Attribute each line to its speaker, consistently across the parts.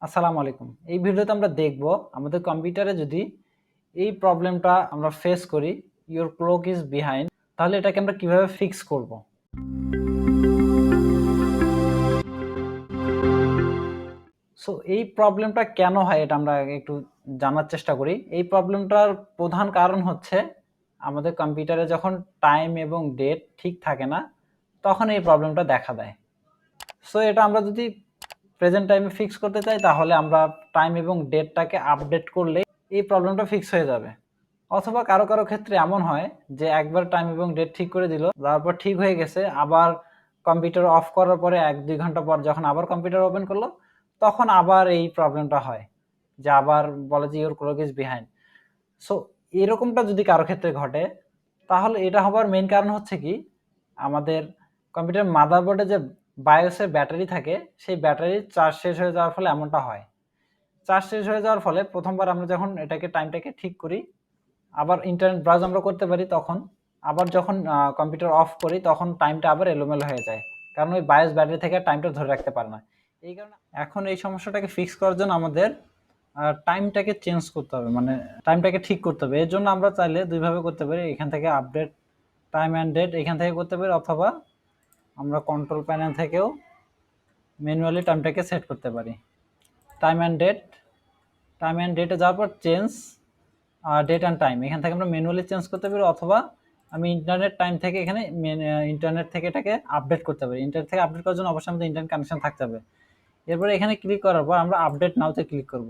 Speaker 1: আসসালামু আলাইকুম। এই ভিডিওতে আমরা দেখব আমাদের কম্পিউটারে যদি এই প্রবলেমটা আমরা ফেস করি, ইওর ক্লক ইজ বিহাইন্ড, তাহলে এটাকে আমরা কিভাবে ফিক্স করব। সো এই প্রবলেমটা কেন হয় এটা আমরা একটু জানার চেষ্টা করি। এই প্রবলেমটার প্রধান কারণ হচ্ছে আমাদের কম্পিউটারে যখন টাইম এবং ডেট ঠিক থাকে না, তখন এই প্রবলেমটা দেখা দেয়। সো এটা আমরা যদি প্রেজেন্ট টাইমে ফিক্স করতে চাই তাহলে আমরা টাইম এবং ডেটটাকে আপডেট করলেই এই প্রবলেমটা ফিক্স হয়ে যাবে। অথবা কারো ক্ষেত্রে এমন হয় যে একবার টাইম এবং ডেট ঠিক করে দিল, তারপর ঠিক হয়ে গেছে, আবার কম্পিউটার অফ করার পরে ১-২ ঘন্টা পর যখন আবার কম্পিউটার ওপেন করলো, তখন আবার এই প্রবলেমটা হয়। যে আবার বলে যে your clock is behind. So এরকমটা যদি কারো ক্ষেত্রে ঘটে, তাহলে এটা হবার মেইন কারণ হচ্ছে কি, আমাদের কম্পিউটার মাদারবোর্ডে যে বায়োসের ব্যাটারি থাকে, সেই ব্যাটারির চার্জ শেষ হয়ে যাওয়ার ফলে এমনটা হয়। চার্জ শেষ হয়ে যাওয়ার ফলে প্রথমবার আমরা যখন টাইমটাকে ঠিক করি, আবার ইন্টারনেট ব্রাউজ আমরা করতে পারি তখন। আবার যখন কম্পিউটার অফ করি তখন টাইমটা আবার এলোমেলো হয়ে যায়। কারণ ওই বায়োস ব্যাটারি থেকে টাইমটা ধরে রাখতে পারে না। এই কারণে এখন এই সমস্যাটাকে ফিক্স করার জন্য আমাদের টাইমটাকে চেঞ্জ করতে হবে, মানে টাইমটাকে ঠিক করতে হবে। এর জন্য আমরা চাইলে ২ ভাবে করতে পারি। এখান থেকে আপডেট টাইম অ্যান্ড ডেট এখান থেকে করতে পারি, অথবা আমরা কন্ট্রোল প্যানেল থেকেও ম্যানুয়ালি টাইমটাকে সেট করতে পারি। টাইম অ্যান্ড ডেটে যাওয়ার পর চেঞ্জ ডেট অ্যান্ড টাইম, এখান থেকে আমরা ম্যানুয়ালি চেঞ্জ করতে পারি, অথবা আমি ইন্টারনেট টাইম থেকে এখানে ইন্টারনেট থেকে এটাকে আপডেট করতে পারি। ইন্টারনেট থেকে আপডেট করার জন্য অবশ্যই আমাদের ইন্টারনেট কানেকশন থাকতে হবে। এরপরে এখানে ক্লিক করার পর আমরা আপডেট নাওতে ক্লিক করব।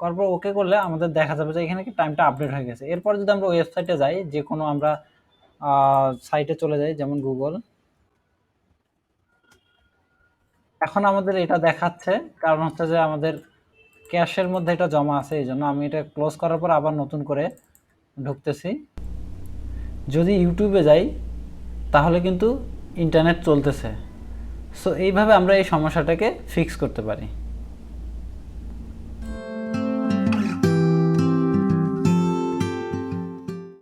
Speaker 1: করার পর ওকে করলে আমাদের দেখা যাবে যে এখানে কি টাইমটা আপডেট হয়ে গেছে। এরপর যদি আমরা ওয়েবসাইটে যাই, যে কোনো আমরা সাইটে চলে যাই, যেমন গুগল, এখন আমাদের এটা দেখাচ্ছে, কারণ হচ্ছে যে আমাদের ক্যাশের মধ্যে এটা জমা আছে। এই জন্য আমি এটা ক্লোজ করার পর আবার নতুন করে ঢুকতেছি। যদি ইউটিউবে যাই তাহলে কিন্তু ইন্টারনেট চলতেছে। সো এইভাবে আমরা এই সমস্যাটাকে ফিক্স করতে পারি।